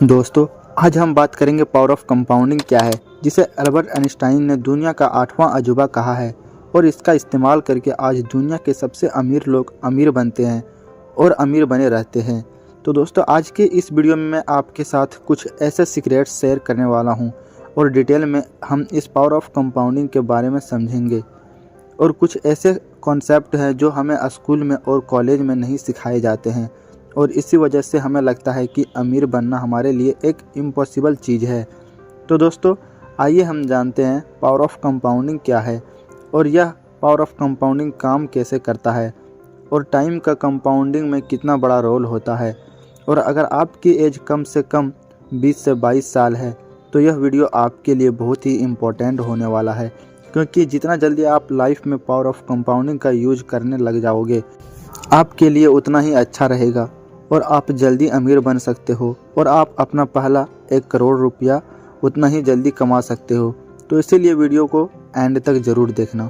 दोस्तों, आज हम बात करेंगे पावर ऑफ कंपाउंडिंग क्या है, जिसे अल्बर्ट आइंस्टाइन ने दुनिया का 8वां अजूबा कहा है और इसका इस्तेमाल करके आज दुनिया के सबसे अमीर लोग अमीर बनते हैं और अमीर बने रहते हैं। तो दोस्तों, आज के इस वीडियो में मैं आपके साथ कुछ ऐसे सीक्रेट्स शेयर करने वाला हूं और डिटेल में हम इस पावर ऑफ कंपाउंडिंग के बारे में समझेंगे। और कुछ ऐसे कॉन्सेप्ट हैं जो हमें स्कूल में और कॉलेज में नहीं सिखाए जाते हैं और इसी वजह से हमें लगता है कि अमीर बनना हमारे लिए एक इम्पॉसिबल चीज़ है। तो दोस्तों, आइए हम जानते हैं पावर ऑफ कंपाउंडिंग क्या है और यह पावर ऑफ कंपाउंडिंग काम कैसे करता है और टाइम का कंपाउंडिंग में कितना बड़ा रोल होता है। और अगर आपकी एज कम से कम 20 से 22 साल है तो यह वीडियो आपके लिए बहुत ही इम्पोर्टेंट होने वाला है, क्योंकि जितना जल्दी आप लाइफ में पावर ऑफ कंपाउंडिंग का यूज करने लग जाओगे आपके लिए उतना ही अच्छा रहेगा और आप जल्दी अमीर बन सकते हो और आप अपना पहला 1 करोड़ रुपया उतना ही जल्दी कमा सकते हो। तो इसीलिए वीडियो को एंड तक ज़रूर देखना।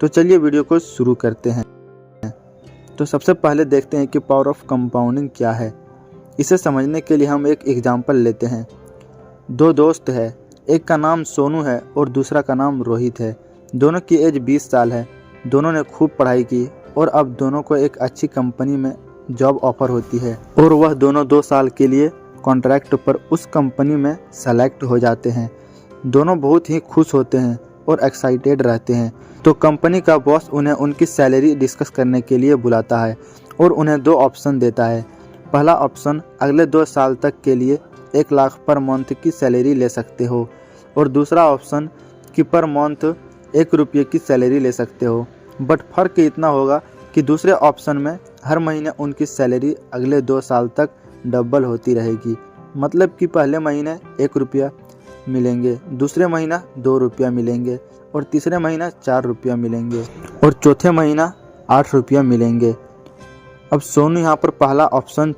तो चलिए वीडियो को शुरू करते हैं। तो सबसे पहले देखते हैं कि पावर ऑफ कंपाउंडिंग क्या है। इसे समझने के लिए हम एक एग्जांपल लेते हैं। 2 दोस्त हैं, एक का नाम सोनू है और दूसरा का नाम रोहित है। दोनों की एज 20 साल है। दोनों ने खूब पढ़ाई की और अब दोनों को एक अच्छी कंपनी में जॉब ऑफर होती है और वह दोनों 2 साल के लिए कॉन्ट्रैक्ट पर उस कंपनी में सेलेक्ट हो जाते हैं। दोनों बहुत ही खुश होते हैं और एक्साइटेड रहते हैं। तो कंपनी का बॉस उन्हें उनकी सैलरी डिस्कस करने के लिए बुलाता है और उन्हें 2 ऑप्शन देता है। पहला ऑप्शन, अगले 2 साल तक के लिए 1 लाख पर मंथ की सैलरी ले सकते हो और दूसरा ऑप्शन कि पर मंथ 1 रुपये की सैलरी ले सकते हो। बट फ़र्क इतना होगा कि दूसरे ऑप्शन में हर महीने उनकी सैलरी अगले 2 साल तक डबल होती रहेगी। मतलब कि पहले महीने 1 रुपया मिलेंगे, दूसरे महीना 2 रुपया मिलेंगे और तीसरे महीना 4 रुपया मिलेंगे और चौथे महीना 8 रुपया मिलेंगे। अब सोनू यहाँ पर पहला ऑप्शन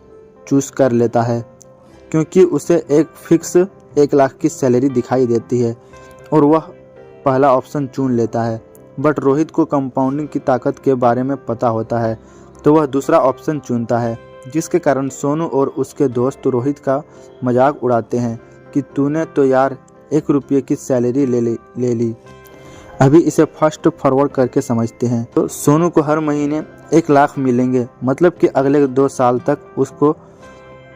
चूज़ कर लेता है क्योंकि उसे एक फिक्स 1 लाख की सैलरी दिखाई देती है और वह पहला ऑप्शन चुन लेता है। बट रोहित को कंपाउंडिंग की ताकत के बारे में पता होता है तो वह दूसरा ऑप्शन चुनता है, जिसके कारण सोनू और उसके दोस्त रोहित का मजाक उड़ाते हैं कि तूने तो यार 1 रुपये की सैलरी ले ली। अभी इसे फास्ट फॉरवर्ड करके समझते हैं। तो सोनू को हर महीने 1 लाख मिलेंगे, मतलब कि अगले 2 साल तक उसको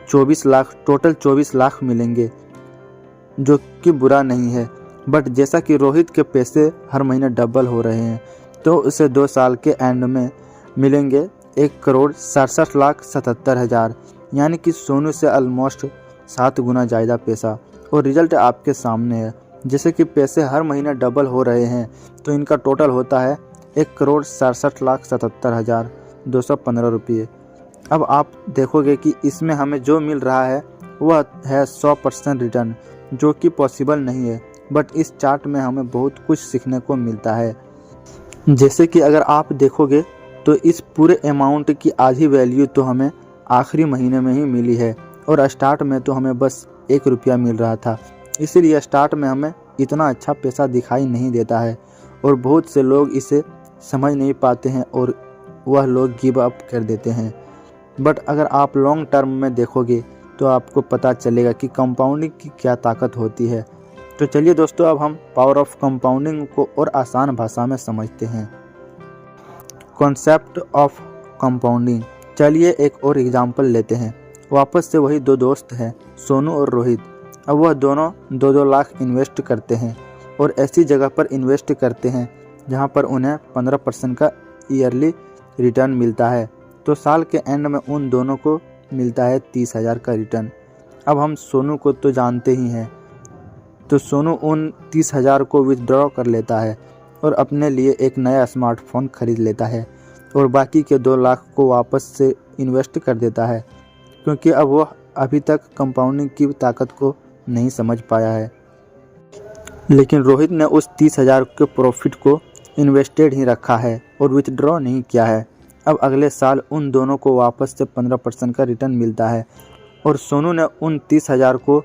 24 लाख, टोटल 24 लाख मिलेंगे, जो कि बुरा नहीं है। बट जैसा कि रोहित के पैसे हर महीने डबल हो रहे हैं तो उसे 2 साल के एंड में मिलेंगे 1,67,77,000, यानी कि सोनू से ऑलमोस्ट 7 गुना ज़्यादा पैसा। और रिजल्ट आपके सामने है। जैसे कि पैसे हर महीने डबल हो रहे हैं तो इनका टोटल होता है 1,67,77,215 रुपये। अब आप देखोगे कि इसमें हमें जो मिल रहा है वह है 100% रिटर्न, जो कि पॉसिबल नहीं है। बट इस चार्ट में हमें बहुत कुछ सीखने को मिलता है। जैसे कि अगर आप देखोगे तो इस पूरे अमाउंट की आधी वैल्यू तो हमें आखिरी महीने में ही मिली है और स्टार्ट में तो हमें बस 1 रुपया मिल रहा था। इसीलिए स्टार्ट में हमें इतना अच्छा पैसा दिखाई नहीं देता है और बहुत से लोग इसे समझ नहीं पाते हैं और वह लोग गिव अप कर देते हैं। बट अगर आप लॉन्ग टर्म में देखोगे तो आपको पता चलेगा कि कंपाउंडिंग की क्या ताकत होती है। तो चलिए दोस्तों, अब हम पावर ऑफ कंपाउंडिंग को और आसान भाषा में समझते हैं। Concept of compounding. चलिए एक और एग्जांपल लेते हैं। वापस से वही 2 दोस्त हैं, सोनू और रोहित। अब वह दोनों 2-2 लाख इन्वेस्ट करते हैं और ऐसी जगह पर इन्वेस्ट करते हैं जहां पर उन्हें 15% का ईयरली रिटर्न मिलता है। तो साल के एंड में उन दोनों को मिलता है 30,000 का रिटर्न। अब हम सोनू को तो जानते ही हैं, तो सोनू उन 30,000 को विथड्रॉ कर लेता है और अपने लिए एक नया स्मार्टफोन खरीद लेता है और बाकी के 2 लाख को वापस से इन्वेस्ट कर देता है, क्योंकि अब वह अभी तक कंपाउंडिंग की ताकत को नहीं समझ पाया है। लेकिन रोहित ने उस 30,000 के प्रॉफिट को इन्वेस्टेड ही रखा है और विथड्रॉ नहीं किया है। अब अगले साल उन दोनों को वापस से 15% का रिटर्न मिलता है और सोनू ने उन 30,000 को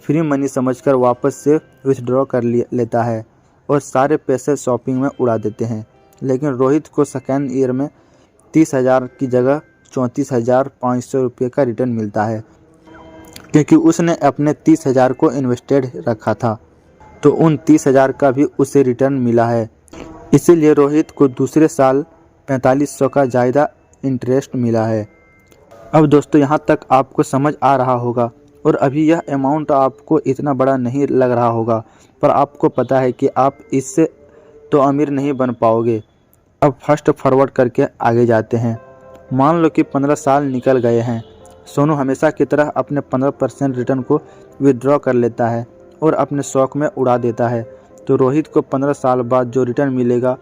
फ्री मनी समझकर वापस से विथड्रॉ कर लेता है और सारे पैसे शॉपिंग में उड़ा देते हैं। लेकिन रोहित को सेकेंड ईयर में 30,000 की जगह 34,500 रुपये का रिटर्न मिलता है। क्योंकि उसने अपने 30,000 को इन्वेस्टेड रखा था, तो उन 30,000 का भी उसे रिटर्न मिला है। इसीलिए रोहित को दूसरे साल 4500 का ज़्यादा इंटरेस्ट मिला है। अब दोस्तों यहाँ तक आपको समझ आ रहा होगा और अभी यह अमाउंट आपको इतना बड़ा नहीं लग रहा होगा, पर आपको पता है कि आप इससे तो अमीर नहीं बन पाओगे। अब फास्ट फॉरवर्ड करके आगे जाते हैं। मान लो कि 15 साल निकल गए हैं। सोनू हमेशा की तरह अपने 15% रिटर्न को विड्रॉ कर लेता है और अपने शौक में उड़ा देता है। तो रोहित को 15 साल बाद जो रिटर्न मिलेगा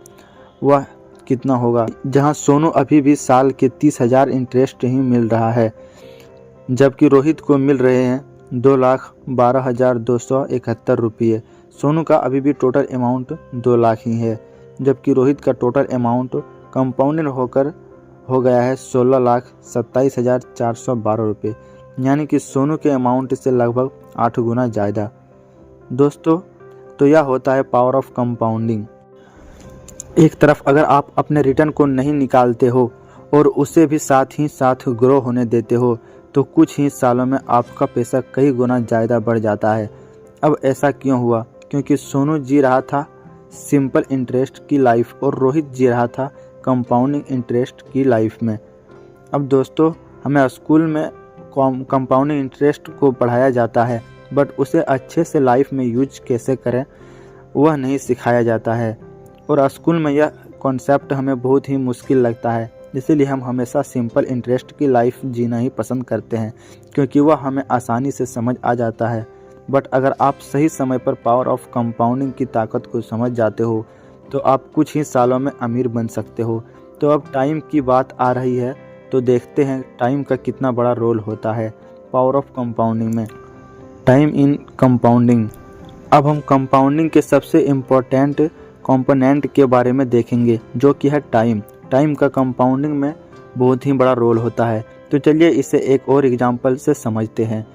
वह कितना होगा, जहां सोनू अभी भी साल के 30,000 इंटरेस्ट ही मिल रहा है, जबकि रोहित को मिल रहे हैं 2,12,271 रुपये। सोनू का अभी भी टोटल अमाउंट 2 लाख ही है, जबकि रोहित का टोटल अमाउंट कंपाउंडेड होकर हो गया है 16,27,412 रुपये, यानी कि सोनू के अमाउंट से लगभग 8 गुना ज़्यादा। दोस्तों, तो यह होता है पावर ऑफ कंपाउंडिंग। एक तरफ अगर आप अपने रिटर्न को नहीं निकालते हो और उसे भी साथ ही साथ ग्रो होने देते हो, तो कुछ ही सालों में आपका पैसा कई गुना ज़्यादा बढ़ जाता है। अब ऐसा क्यों हुआ? क्योंकि सोनू जी रहा था सिंपल इंटरेस्ट की लाइफ और रोहित जी रहा था कंपाउंडिंग इंटरेस्ट की लाइफ में। अब दोस्तों, हमें स्कूल में कंपाउंडिंग इंटरेस्ट को पढ़ाया जाता है, बट उसे अच्छे से लाइफ में यूज कैसे करें वह नहीं सिखाया जाता है, और स्कूल में यह कॉन्सेप्ट हमें बहुत ही मुश्किल लगता है। इसीलिए हम हमेशा सिंपल इंटरेस्ट की लाइफ जीना ही पसंद करते हैं, क्योंकि वह हमें आसानी से समझ आ जाता है। बट अगर आप सही समय पर पावर ऑफ कंपाउंडिंग की ताकत को समझ जाते हो, तो आप कुछ ही सालों में अमीर बन सकते हो। तो अब टाइम की बात आ रही है, तो देखते हैं टाइम का कितना बड़ा रोल होता है पावर ऑफ कंपाउंडिंग में। Time in compounding. अब हम कंपाउंडिंग के सबसे इम्पोर्टेंट कंपोनेंट के बारे में देखेंगे, जो कि है टाइम। टाइम का कंपाउंडिंग में बहुत ही बड़ा रोल होता है। तो चलिए इसे एक और एग्जांपल से समझते हैं।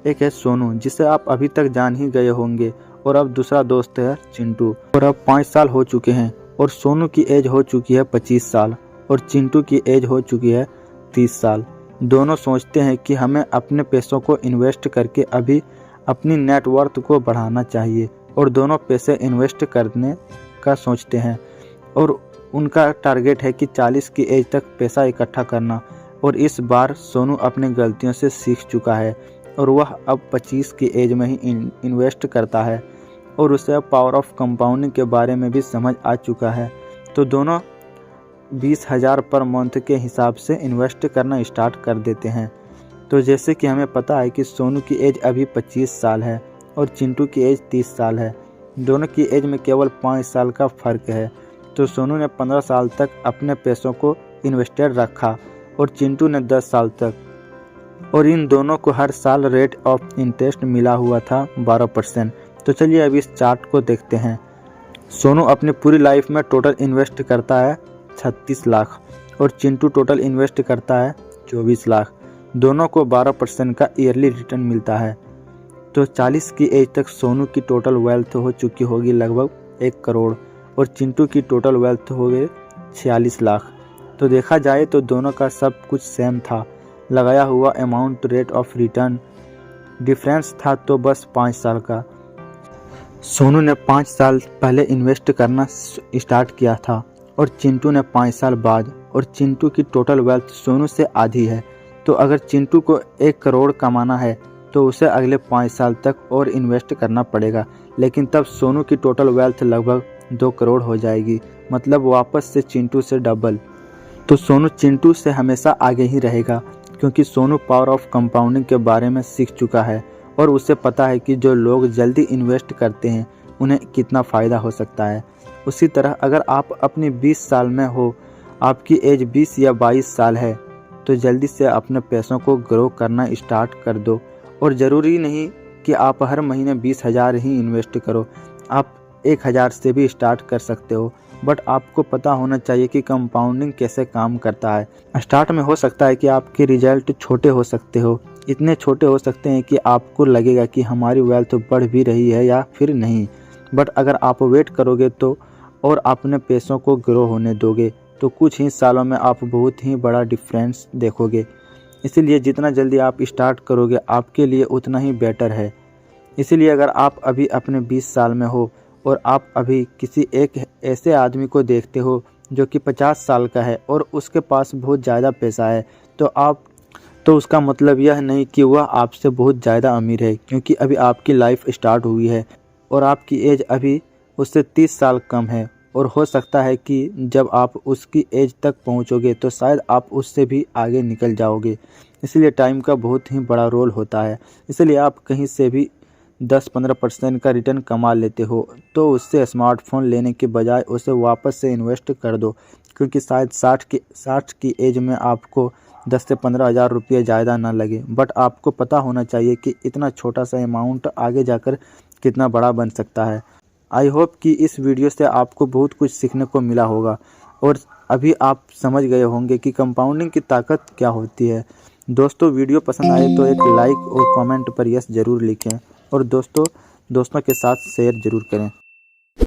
एक है सोनू, जिसे आप अभी तक जान ही गए होंगे, और अब दूसरा दोस्त है चिंटू। और अब 5 साल हो चुके हैं और सोनू की एज हो चुकी है 25 साल और चिंटू की एज हो चुकी है 30 साल। दोनों सोचते हैं कि हमें अपने पैसों को इन्वेस्ट करके अभी अपनी नेटवर्थ को बढ़ाना चाहिए, और दोनों पैसे इन्वेस्ट करने का सोचते हैं, और उनका टारगेट है कि 40 की एज तक पैसा इकट्ठा करना। और इस बार सोनू अपनी गलतियों से सीख चुका है और वह अब 25 की एज में ही इन्वेस्ट करता है, और उसे पावर ऑफ कंपाउंडिंग के बारे में भी समझ आ चुका है। तो दोनों 20,000 पर मंथ के हिसाब से इन्वेस्ट करना स्टार्ट कर देते हैं। तो जैसे कि हमें पता है कि सोनू की एज अभी 25 साल है और चिंटू की एज 30 साल है। दोनों की एज में केवल 5 साल का फ़र्क है। तो सोनू ने 15 साल तक अपने पैसों को इन्वेस्टेड रखा और चिंटू ने 10 साल तक, और इन दोनों को हर साल रेट ऑफ इंटरेस्ट मिला हुआ था 12%। तो चलिए अब इस चार्ट को देखते हैं। सोनू अपनी पूरी लाइफ में टोटल इन्वेस्ट करता है 36 लाख और चिंटू टोटल इन्वेस्ट करता है 24 लाख। दोनों को 12% का ईयरली रिटर्न मिलता है। तो 40 की एज तक सोनू की टोटल वेल्थ हो चुकी होगी लगभग 1 करोड़ और चिंटू की टोटल वेल्थ हो गए 46 लाख। तो देखा जाए तो दोनों का सब कुछ सेम था, लगाया हुआ amount, rate of return difference था तो बस 5 साल का। सोनू ने 5 साल पहले इन्वेस्ट करना स्टार्ट किया था और चिंटू ने 5 साल बाद, और चिंटू की टोटल वेल्थ सोनू से आधी है। तो अगर चिंटू को 1 करोड़ कमाना है तो उसे अगले 5 साल तक और इन्वेस्ट करना पड़ेगा, लेकिन तब सोनू की टोटल वेल्थ लगभग 2 करोड़ हो जाएगी, मतलब वापस से चिंटू से डबल। तो सोनू चिंटू से हमेशा आगे ही रहेगा, क्योंकि सोनू पावर ऑफ कंपाउंडिंग के बारे में सीख चुका है और उसे पता है कि जो लोग जल्दी इन्वेस्ट करते हैं उन्हें कितना फ़ायदा हो सकता है। उसी तरह अगर आप अपनी 20 साल में हो, आपकी एज 20 या 22 साल है, तो जल्दी से अपने पैसों को ग्रो करना स्टार्ट कर दो। और ज़रूरी नहीं कि आप हर महीने 20,000 ही इन्वेस्ट करो, आप 1,000 से भी स्टार्ट कर सकते हो। बट आपको पता होना चाहिए कि कंपाउंडिंग कैसे काम करता है। स्टार्ट में हो सकता है कि आपके रिजल्ट छोटे हो सकते हो, इतने छोटे हो सकते हैं कि आपको लगेगा कि हमारी वेल्थ बढ़ भी रही है या फिर नहीं। बट अगर आप वेट करोगे तो और अपने पैसों को ग्रो होने दोगे तो कुछ ही सालों में आप बहुत ही बड़ा डिफरेंस देखोगे। इसीलिए जितना जल्दी आप स्टार्ट करोगे आपके लिए उतना ही बेटर है। इसीलिए अगर आप अभी अपने 20 साल में हो और आप अभी किसी एक ऐसे आदमी को देखते हो जो कि 50 साल का है और उसके पास बहुत ज़्यादा पैसा है, तो उसका मतलब यह नहीं कि वह आपसे बहुत ज़्यादा अमीर है, क्योंकि अभी आपकी लाइफ स्टार्ट हुई है और आपकी एज अभी उससे 30 साल कम है। और हो सकता है कि जब आप उसकी एज तक पहुंचोगे तो शायद आप उससे भी आगे निकल जाओगे। इसलिए टाइम का बहुत ही बड़ा रोल होता है। इसलिए आप कहीं से भी 10-15% का रिटर्न कमा लेते हो तो उससे स्मार्टफोन लेने के बजाय उसे वापस से इन्वेस्ट कर दो, क्योंकि शायद 60 की एज में आपको 10 से 15 हज़ार रुपये ज़्यादा ना लगे। बट आपको पता होना चाहिए कि इतना छोटा सा अमाउंट आगे जाकर कितना बड़ा बन सकता है। आई होप कि इस वीडियो से आपको बहुत कुछ सीखने को मिला होगा और अभी आप समझ गए होंगे कि कंपाउंडिंग की ताकत क्या होती है। दोस्तों, वीडियो पसंद आए तो एक लाइक और कमेंट पर यस ज़रूर लिखें और दोस्तों के साथ शेयर ज़रूर करें।